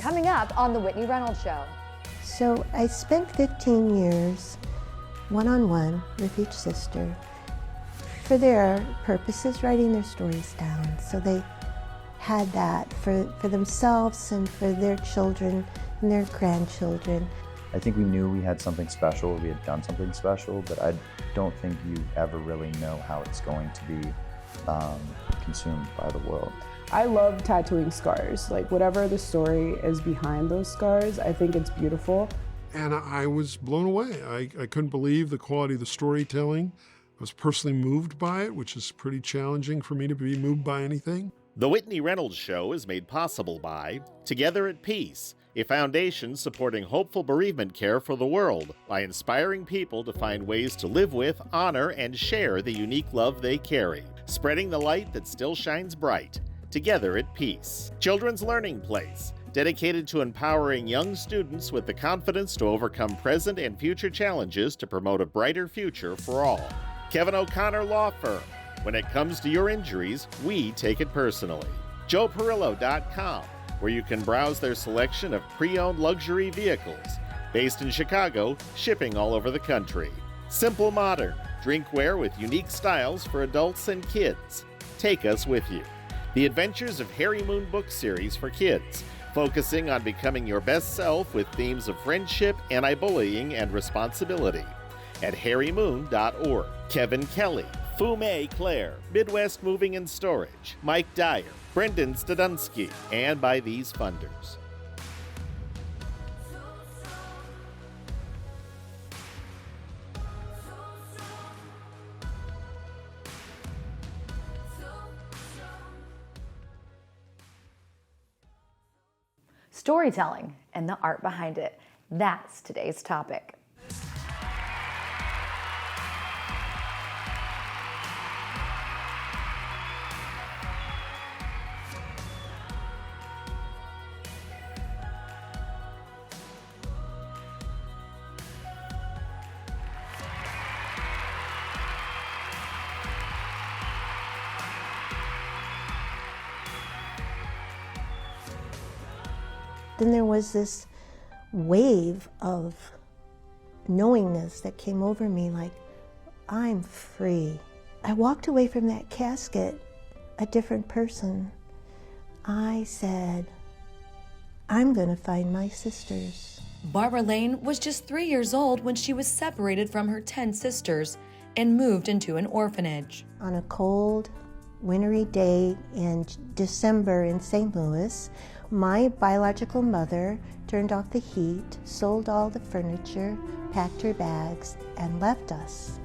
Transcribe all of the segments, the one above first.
coming up on The Whitney Reynolds Show. So I spent 15 years one-on-one with each sister for their purposes, writing their stories down. So they had that for themselves and for their children and their grandchildren. I think we knew we had something special, we had done something special, but I don't think you ever really know how it's going to be consumed by the world. I love tattooing scars. Like, whatever the story is behind those scars, I think it's beautiful. And I was blown away. I couldn't believe the quality of the storytelling. I was personally moved by it, which is pretty challenging for me to be moved by anything. The Whitney Reynolds Show is made possible by Together at Peace, a foundation supporting hopeful bereavement care for the world by inspiring people to find ways to live with, honor, and share the unique love they carry, spreading the light that still shines bright. Together at Peace. Children's Learning Place, dedicated to empowering young students with the confidence to overcome present and future challenges to promote a brighter future for all. Kevin O'Connor Law Firm. When it comes to your injuries, we take it personally. JoePerillo.com, where you can browse their selection of pre-owned luxury vehicles. Based in Chicago, shipping all over the country. Simple Modern, drinkware with unique styles for adults and kids. Take us with you. The Adventures of Harry Moon book series for kids, focusing on becoming your best self with themes of friendship, anti-bullying, and responsibility. At harrymoon.org. Kevin Kelly, Fume Claire, Midwest Moving and Storage, Mike Dyer, Brendan Stadunsky, and by these funders. Storytelling and the art behind it. That's today's topic. Then there was this wave of knowingness that came over me, like, I'm free. I walked away from that casket a different person. I said, I'm going to find my sisters. Barbara Lane was just 3 years old when she was separated from her 10 sisters and moved into an orphanage. On a cold, wintry day in December in St. Louis, my biological mother turned off the heat, sold all the furniture, packed her bags, and left us.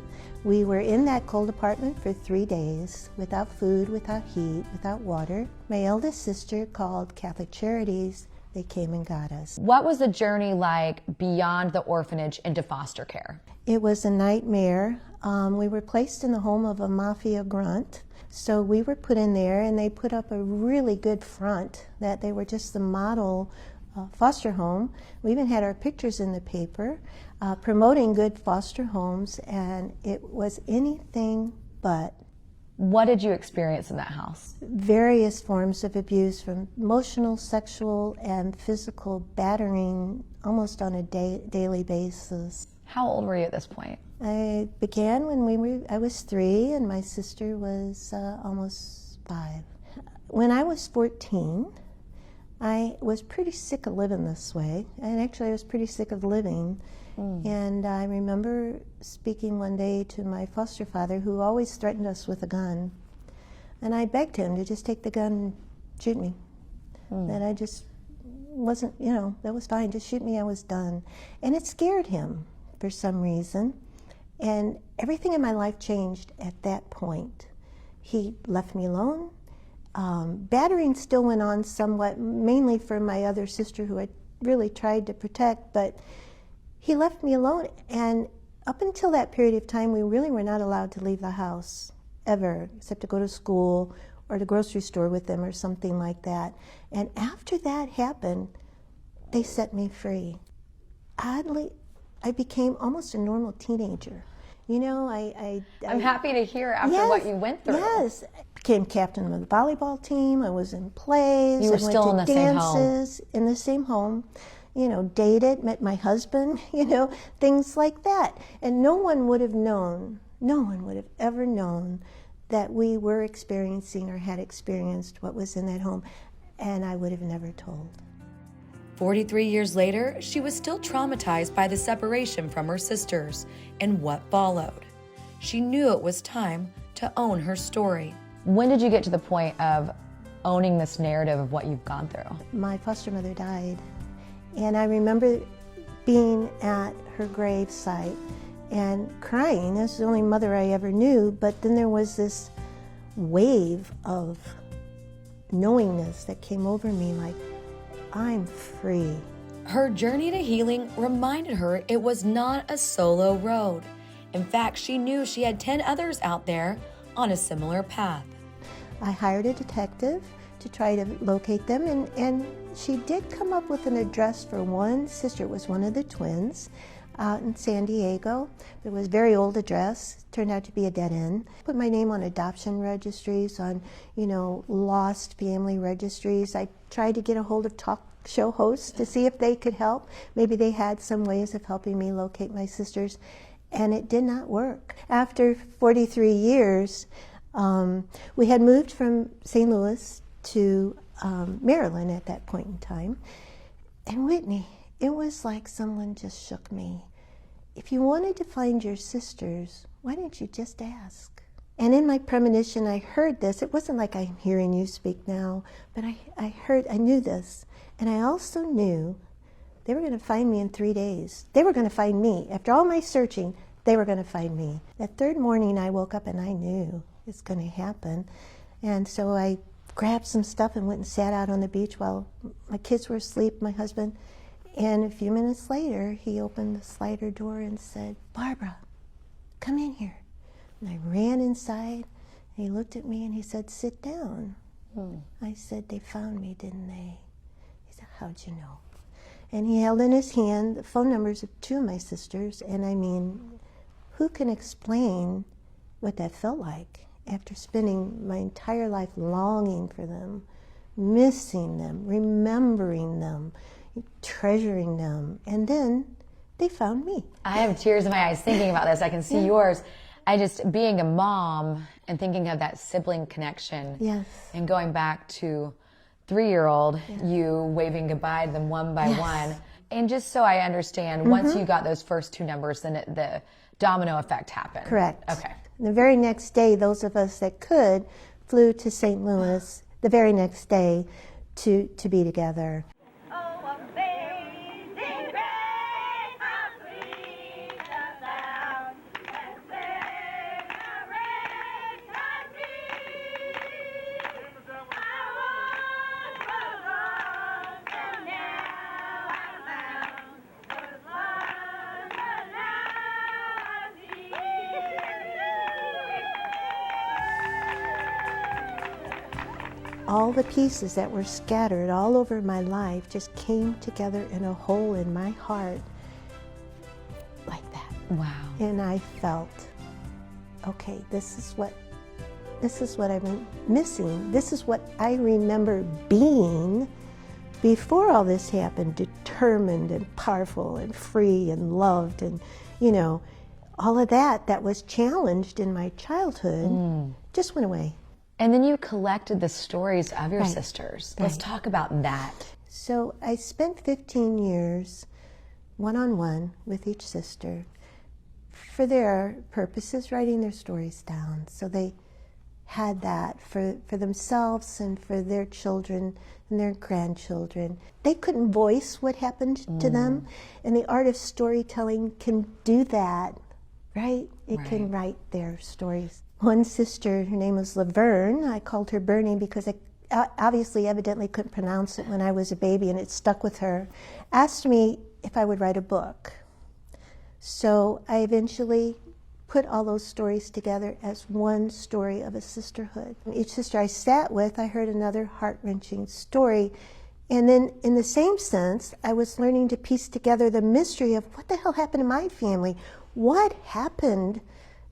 We were in that cold apartment for 3 days, without food, without heat, without water. My eldest sister called Catholic Charities. They came and got us. What was the journey like beyond the orphanage into foster care? It was a nightmare. We were placed in the home of a mafia grunt. So we were put in there, and they put up a really good front that they were just the model foster home. We even had our pictures in the paper promoting good foster homes, and it was anything but. What did you experience in that house? Various forms of abuse, from emotional, sexual, and physical battering almost on a daily basis. How old were you at this point? I began when I was 3 and my sister was almost 5. When I was 14, I was pretty sick of living this way, and actually I was pretty sick of living. And I remember speaking one day to my foster father, who always threatened us with a gun, and I begged him to just take the gun and shoot me. That I just wasn't, that was fine, just shoot me, I was done. And it scared him for some reason. And everything in my life changed at that point. He left me alone. Battering still went on somewhat, mainly for my other sister, who I really tried to protect, but he left me alone. And up until that period of time, we really were not allowed to leave the house, ever, except to go to school or the grocery store with them or something like that. And after that happened, they set me free. Oddly, I became almost a normal teenager. I'm happy to hear after what you went through. Yes. became captain of the volleyball team. I was in plays. You were I went still to in the same home. dances in the same home. You know, dated, met my husband, you know, things like that. And no one would have ever known that we were experiencing or had experienced what was in that home. And I would have never told. 43 years later, she was still traumatized by the separation from her sisters and what followed. She knew it was time to own her story. When did you get to the point of owning this narrative of what you've gone through? My foster mother died, and I remember being at her grave site and crying. That's the only mother I ever knew, but then there was this wave of knowingness that came over me, like, I'm free. Her journey to healing reminded her it was not a solo road. In fact, she knew she had 10 others out there on a similar path. I hired a detective to try to locate them, and she did come up with an address for one sister. It was one of the twins out in San Diego. It was a very old address, turned out to be a dead end. Put my name on adoption registries, on, you know, lost family registries. I tried to get a hold of talk show hosts to see if they could help. Maybe they had some ways of helping me locate my sisters, and it did not work. After 43 years, we had moved from St. Louis to Maryland at that point in time. And Whitney, it was like someone just shook me. If you wanted to find your sisters, why didn't you just ask? And in my premonition, I heard this. It wasn't like I'm hearing you speak now, but I knew this. And I also knew they were going to find me in 3 days. They were going to find me. After all my searching, they were going to find me. That third morning, I woke up and I knew it's going to happen. And so I grabbed some stuff and went and sat out on the beach while my kids were asleep, my husband. And a few minutes later, he opened the slider door and said, "Barbara, come in here." And I ran inside, and he looked at me and he said, "Sit down." I said, "They found me, didn't they?" He said, "How'd you know?" And he held in his hand the phone numbers of 2 of my sisters, and I mean, who can explain what that felt like after spending my entire life longing for them, missing them, remembering them, treasuring them, and then they found me. I have tears in my eyes thinking about this. I can see yours. I just, being a mom and thinking of that sibling connection. Yes. And going back to 3-year-old, you waving goodbye to them one by one. And just so I understand, once you got those first 2 numbers, then the domino effect happened. Correct. Okay. And the very next day, those of us that could flew to St. Louis the very next day to be together. All the pieces that were scattered all over my life just came together in a hole in my heart like that. Wow. And I felt, okay, this is what I've been missing. This is what I remember being before all this happened, determined and powerful and free and loved, and, you know, all of that was challenged in my childhood just went away. And then you collected the stories of your sisters. Let's talk about that. So I spent 15 years one-on-one with each sister for their purposes, writing their stories down. So they had that for themselves and for their children and their grandchildren. They couldn't voice what happened to them, and the art of storytelling can do that, right? It can write their stories. One sister, her name was Laverne. I called her Bernie because I evidently couldn't pronounce it when I was a baby, and it stuck with her, asked me if I would write a book. So I eventually put all those stories together as one story of a sisterhood. Each sister I sat with, I heard another heart-wrenching story. And then in the same sense, I was learning to piece together the mystery of what the hell happened to my family? What happened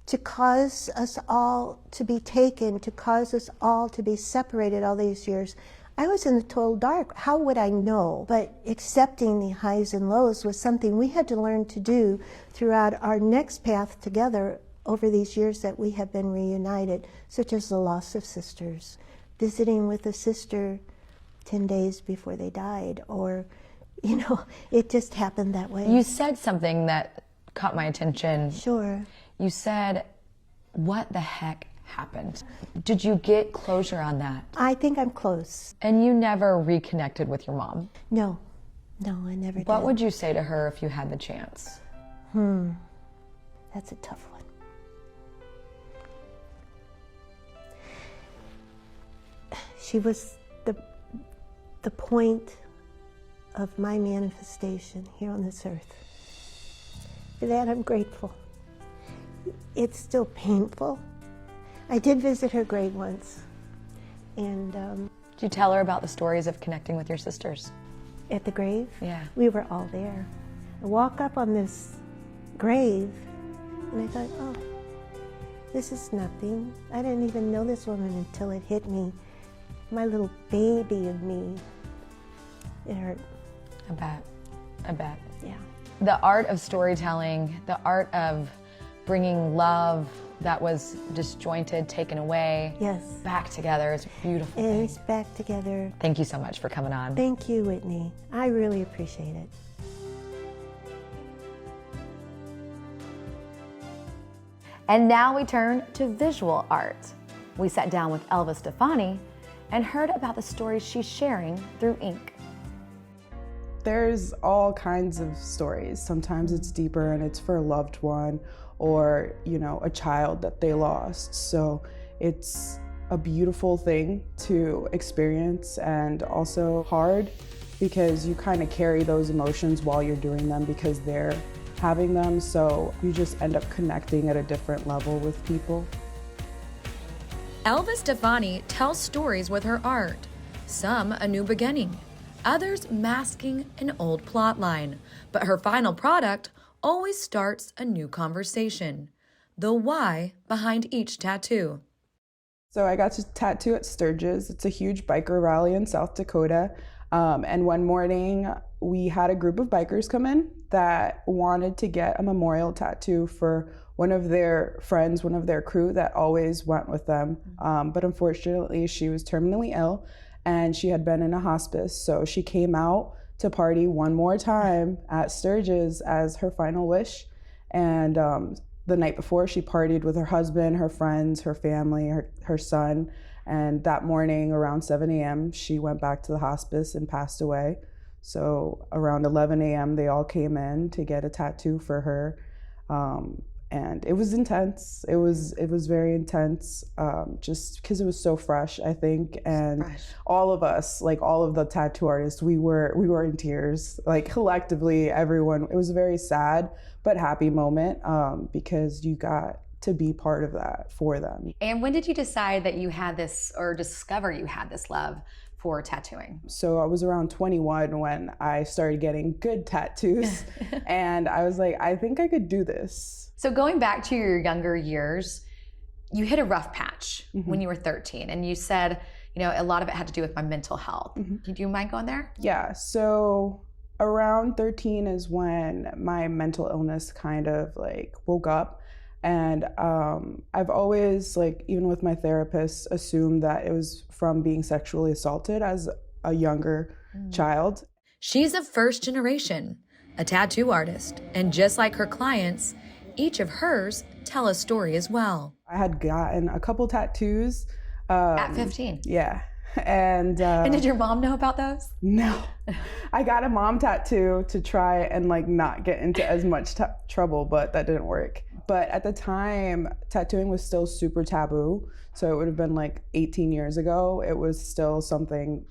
to cause us all to be taken, to cause us all to be separated all these years. I was in the total dark. How would I know? But accepting the highs and lows was something we had to learn to do throughout our next path together over these years that we have been reunited, such as the loss of sisters, visiting with a sister 10 days before they died, or, it just happened that way. You said something that caught my attention. Sure. You said, what the heck happened? Did you get closure on that? I think I'm close. And you never reconnected with your mom? No, I never did. What would you say to her if you had the chance? That's a tough one. She was the point of my manifestation here on this earth. For that, I'm grateful. It's still painful. I did visit her grave once, and Did you tell her about the stories of connecting with your sisters? at the grave, Yeah. we were all there. I walk up on this grave, and I thought, oh, this is nothing. I didn't even know this woman until it hit me. My little baby of me. It hurt. I bet. Yeah. The art of storytelling, the art of bringing love that was disjointed, taken away, Yes. back together is a beautiful And thing. it's back together. Thank you so much for coming on. Thank you, Whitney. I really appreciate it. And now we turn to visual art. We sat down with Elva Stefani and heard about the stories she's sharing through ink. There's all kinds of stories. Sometimes it's deeper and it's for a loved one or, a child that they lost. So it's a beautiful thing to experience and also hard because you kind of carry those emotions while you're doing them because they're having them. So you just end up connecting at a different level with people. Elva Stefani tells stories with her art, some a new beginning, others masking an old plot line. But her final product always starts a new conversation, the why behind each tattoo. So I got to tattoo at Sturgis. It's a huge biker rally in South Dakota. And one morning we had a group of bikers come in that wanted to get a memorial tattoo for one of their friends, one of their crew that always went with them. But unfortunately, she was terminally ill and she had been in a hospice. So she came out to party one more time at Sturgis as her final wish. And the night before, she partied with her husband, her friends, her family, her son. And that morning around 7 a.m., she went back to the hospice and passed away. So around 11 a.m., they all came in to get a tattoo for her. And it was intense. It was very intense, just because it was so fresh, I think. And all of us, like all of the tattoo artists, we were in tears. Like collectively, everyone. It was a very sad but happy moment because you got to be part of that for them. And when did you decide that you had this, or discover you had this love for tattooing? So I was around 21 when I started getting good tattoos. And I was like, I think I could do this. So going back to your younger years, you hit a rough patch when you were 13, and you said, a lot of it had to do with my mental health. Do you mind going there? Yeah, so around 13 is when my mental illness kind of like woke up. And I've always, even with my therapist, assumed that it was from being sexually assaulted as a younger child. She's a first generation, a tattoo artist, and just like her clients, each of hers tell a story as well. I had gotten a couple tattoos. At 15? Yeah. And did your mom know about those? No. I got a mom tattoo to try and not get into as much trouble, but that didn't work. But at the time, tattooing was still super taboo. So it would have been 18 years ago. It was still something,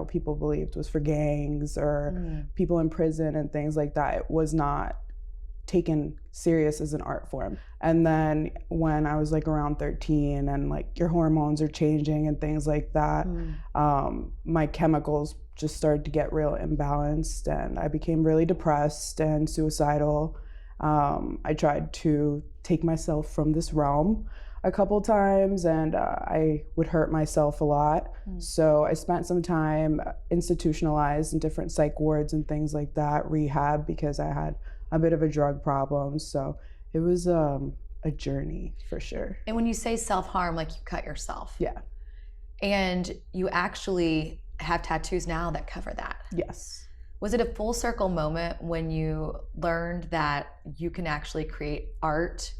people believed was for gangs or people in prison and things like that. It was not taken serious as an art form. And then when I was around 13 and your hormones are changing and things like that, my chemicals just started to get real imbalanced and I became really depressed and suicidal. I tried to take myself from this realm a couple times, and I would hurt myself a lot. So I spent some time institutionalized in different psych wards and things like that, rehab, because I had a bit of a drug problem. So it was a journey for sure. And when you say self-harm, like you cut yourself. Yeah. And you actually have tattoos now that cover that. Yes. Was it a full circle moment when you learned that you can actually create art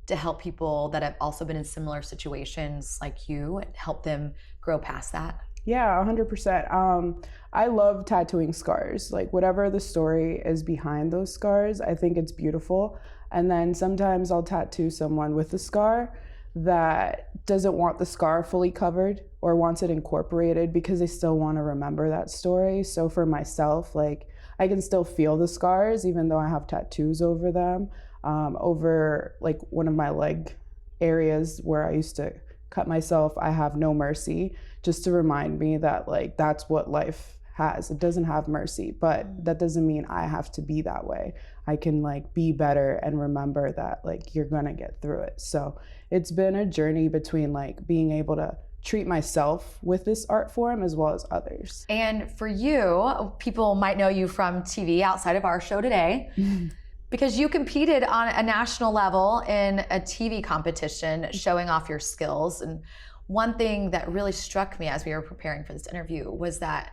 to help people that have also been in similar situations like you and help them grow past that? Yeah, 100%. I love tattooing scars. Like whatever the story is behind those scars, I think it's beautiful. And then sometimes I'll tattoo someone with a scar that doesn't want the scar fully covered or wants it incorporated because they still want to remember that story. So for myself, like I can still feel the scars even though I have tattoos over them. Over like one of my leg areas where I used to cut myself, I have no mercy, just to remind me that like that's what life has. It doesn't have mercy, but that doesn't mean I have to be that way. I can like be better and remember that like you're gonna get through it. So it's been a journey between like being able to treat myself with this art form as well as others. And for you, people might know you from TV outside of our show today. Because you competed on a national level in a TV competition showing off your skills. And one thing that really struck me as we were preparing for this interview was that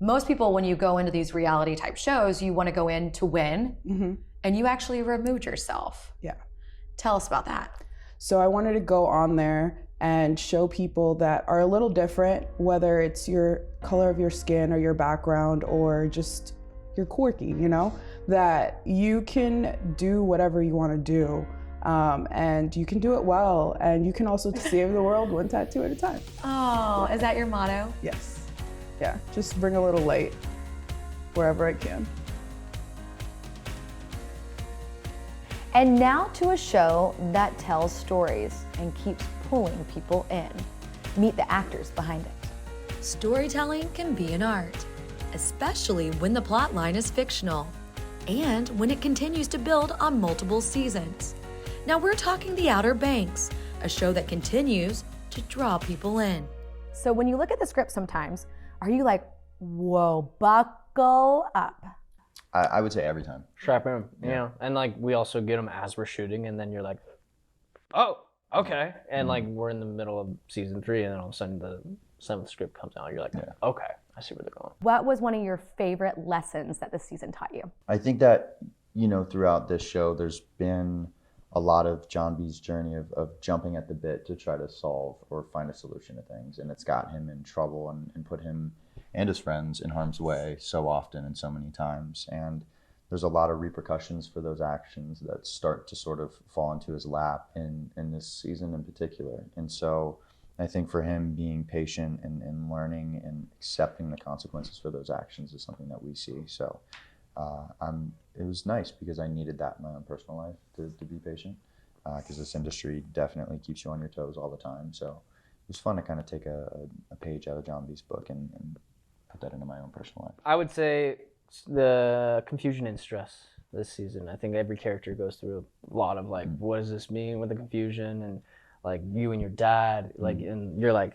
most people, when you go into these reality type shows, you want to go in to win, and you actually removed yourself. Yeah. Tell us about that. So I wanted to go on there and show people that are a little different, whether it's your color of your skin or your background or just you're quirky, you know, that you can do whatever you want to do, and you can do it well, and you can also save the world one tattoo at a time. Oh, is that your motto? Yes. Yeah, just bring a little light wherever I can. And now to a show that tells stories and keeps pulling people in. Meet the actors behind it. Storytelling can be an art, especially when the plot line is fictional and when it continues to build on multiple seasons. Now we're talking The Outer Banks, a show that continues to draw people in. So when you look at the script sometimes, are you like, whoa, buckle up? I would say every time. Strap in, you know, and like we also get them as we're shooting, and then you're like, oh, okay, and like we're in the middle of season 3, and then all of a sudden the 7th script comes out, and you're like, okay, I see where they're going. What was one of your favorite lessons that this season taught you? I think that, you know, throughout this show, there's been a lot of John B's journey of jumping at the bit to try to solve or find a solution to things, and it's got him in trouble and put him and his friends in harm's way so often and so many times. And there's a lot of repercussions for those actions that start to sort of fall into his lap in this season in particular. And so I think for him, being patient and learning and accepting the consequences for those actions is something that we see. So it was nice because I needed that in my own personal life to be patient, because this industry definitely keeps you on your toes all the time. So it was fun to kind of take a page out of John B's book and put that into my own personal life. I would say the confusion and stress this season. I think every character goes through a lot of like, what does this mean with the confusion? And like you and your dad, like, and you're like,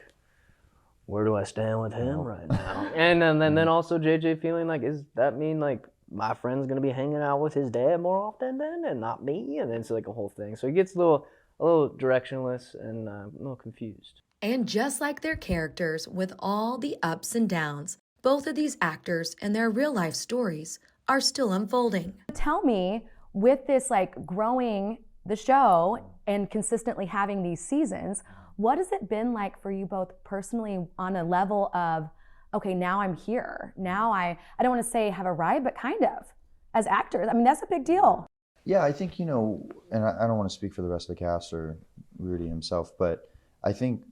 where do I stand with him right now? And then also JJ feeling like, does that mean like my friend's gonna be hanging out with his dad more often then and not me? And then it's like a whole thing. So he gets a little directionless and a little confused. And just like their characters, with all the ups and downs, both of these actors and their real life stories are still unfolding. Tell me, with this like growing the show and consistently having these seasons, what has it been like for you both personally on a level of, okay, now I'm here. Now I don't want to say have arrived, but kind of, as actors. I mean, that's a big deal. Yeah, I think, you know, and I don't want to speak for the rest of the cast or Rudy himself, but I think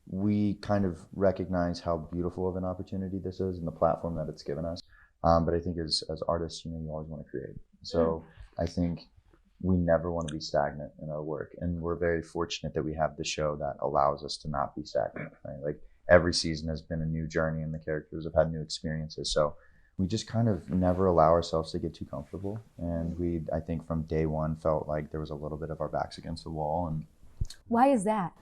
we kind of recognize how beautiful of an opportunity this is and the platform that it's given us. But I think as artists, you know, you always want to create. So I think we never want to be stagnant in our work. And we're very fortunate that we have the show that allows us to not be stagnant, right? Like every season has been a new journey and the characters have had new experiences. So we just kind of never allow ourselves to get too comfortable. And I think from day one felt like there was a little bit of our backs against the wall. And Why is that?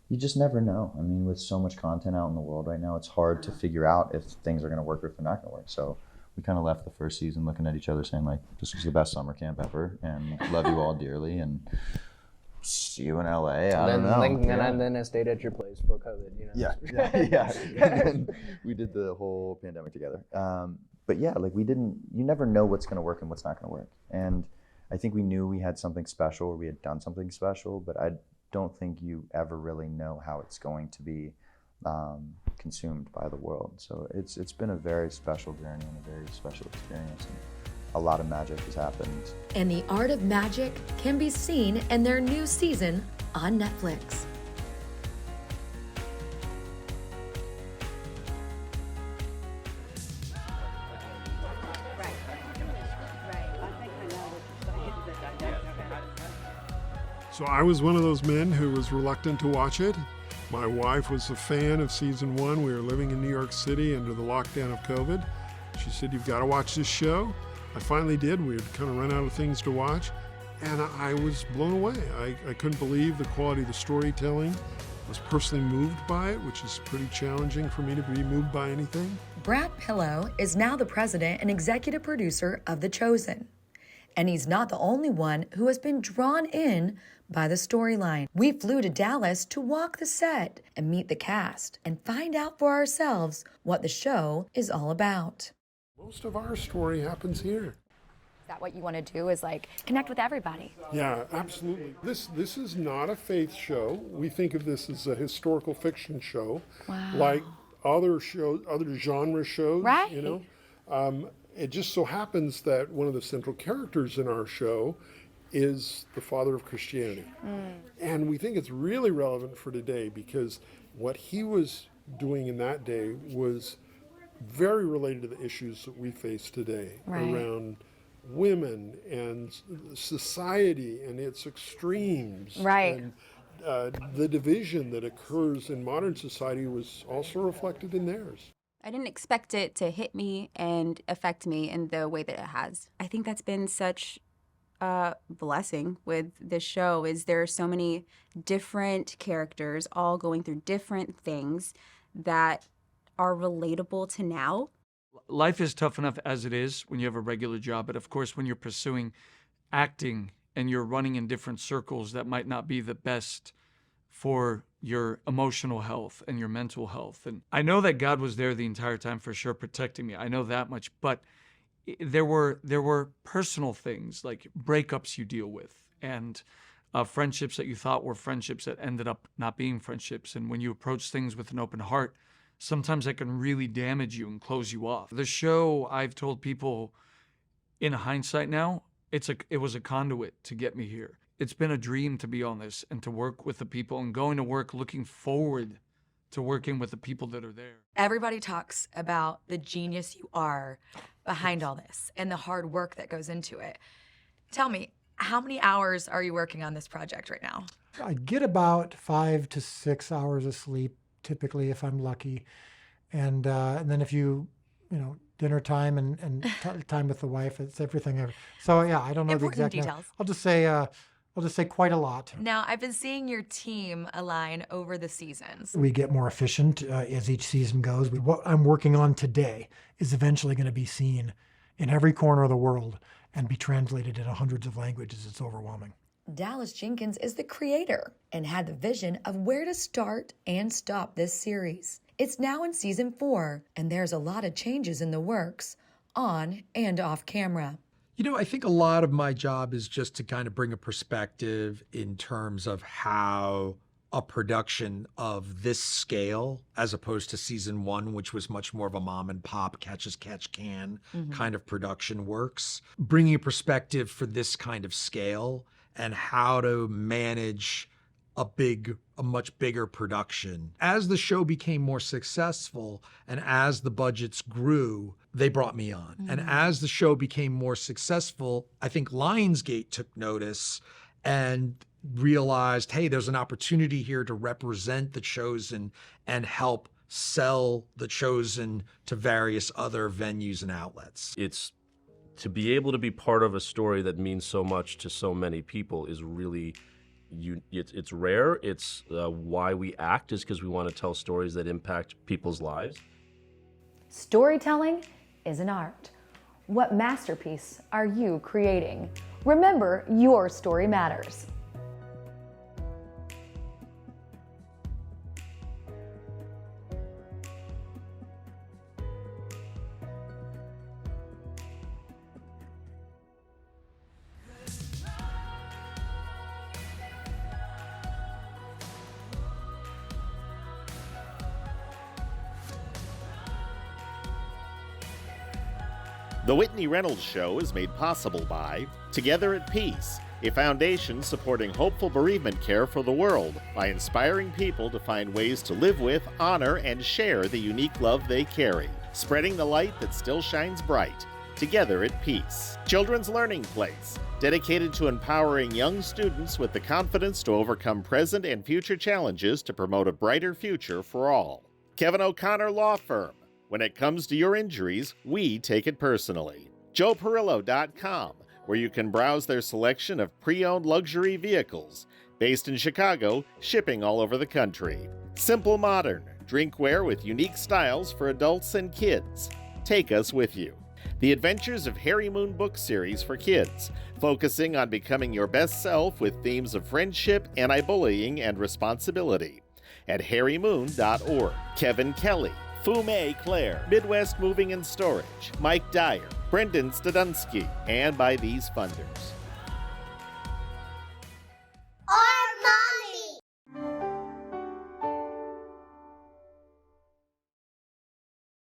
you just never know. I mean, with so much content out in the world right now, it's hard to figure out if things are going to work or if they're not going to work. So we kind of left the first season looking at each other saying like, this was the best summer camp ever and love you all dearly and see you in LA. I don't know. And then I stayed at your place for COVID, you know? Yeah. And then we did the whole pandemic together. But yeah, like you never know what's going to work and what's not going to work. And I think we knew we had something special or we had done something special, but I don't think you ever really know how it's going to be consumed by the world. So it's been a very special journey and a very special experience. And a lot of magic has happened. And the art of magic can be seen in their new season on Netflix. So I was one of those men who was reluctant to watch it. My wife was a fan of season 1. We were living in New York City under the lockdown of COVID. She said, you've got to watch this show. I finally did. We had kind of run out of things to watch. And I was blown away. I couldn't believe the quality of the storytelling. I was personally moved by it, which is pretty challenging for me to be moved by anything. Brad Pillow is now the president and executive producer of The Chosen. And he's not the only one who has been drawn in by the storyline. We flew to Dallas to walk the set and meet the cast and find out for ourselves what the show is all about. Most of our story happens here. Is that what you want to do, is like connect with everybody? Yeah, absolutely. This is not a faith show. We think of this as a historical fiction show, like other shows, other genre shows, right? You know, it just so happens that one of the central characters in our show is the father of Christianity. And we think it's really relevant for today because what he was doing in that day was very related to the issues that we face today around women and society and its extremes. And the division that occurs in modern society was also reflected in theirs. I didn't expect it to hit me and affect me in the way that it has. I think that's been such a blessing with this show, is there are so many different characters all going through different things that are relatable to now. Life is tough enough as it is when you have a regular job, but of course when you're pursuing acting and you're running in different circles, that might not be the best for your emotional health and your mental health. And I know that God was there the entire time for sure, protecting me. I know that much, but there were personal things like breakups you deal with and friendships that you thought were friendships that ended up not being friendships. And when you approach things with an open heart, sometimes that can really damage you and close you off. The show, I've told people in hindsight now, it was a conduit to get me here. It's been a dream to be on this and to work with the people and going to work looking forward to working with the people that are there. Everybody talks about the genius you are behind all this and the hard work that goes into it. Tell me, how many hours are you working on this project right now? I get about 5 to 6 hours of sleep, typically, if I'm lucky. And then if dinner time and time with the wife, it's everything. So yeah, I don't know the exact details. Number. I'll just say quite a lot. Now, I've been seeing your team align over the seasons. We get more efficient as each season goes. What I'm working on today is eventually going to be seen in every corner of the world and be translated into hundreds of languages. It's overwhelming. Dallas Jenkins is the creator and had the vision of where to start and stop this series. It's now in season 4, and there's a lot of changes in the works, on and off camera. You know, I think a lot of my job is just to kind of bring a perspective in terms of how a production of this scale, as opposed to season 1, which was much more of a mom and pop, catch as catch can kind of production works. Bringing a perspective for this kind of scale and how to manage a much bigger production. As the show became more successful and as the budgets grew, they brought me on. And as the show became more successful, I think Lionsgate took notice and realized, hey, there's an opportunity here to represent The Chosen and help sell The Chosen to various other venues and outlets. It's to be able to be part of a story that means so much to so many people is really, it's rare. It's why we act, is because we want to tell stories that impact people's lives. Storytelling is an art. What masterpiece are you creating? Remember, your story matters. The Whitney Reynolds Show is made possible by Together at Peace, a foundation supporting hopeful bereavement care for the world by inspiring people to find ways to live with, honor, and share the unique love they carry, spreading the light that still shines bright. Together at Peace. Children's Learning Place, dedicated to empowering young students with the confidence to overcome present and future challenges to promote a brighter future for all. Kevin O'Connor Law Firm. When it comes to your injuries, we take it personally. JoePerillo.com, where you can browse their selection of pre-owned luxury vehicles. Based in Chicago, shipping all over the country. Simple Modern, drinkware with unique styles for adults and kids. Take us with you. The Adventures of Harry Moon book series for kids, focusing on becoming your best self with themes of friendship, anti-bullying, and responsibility. At harrymoon.org. Kevin Kelly, Fume Claire, Midwest Moving and Storage, Mike Dyer, Brendan Stadunsky, and by these funders.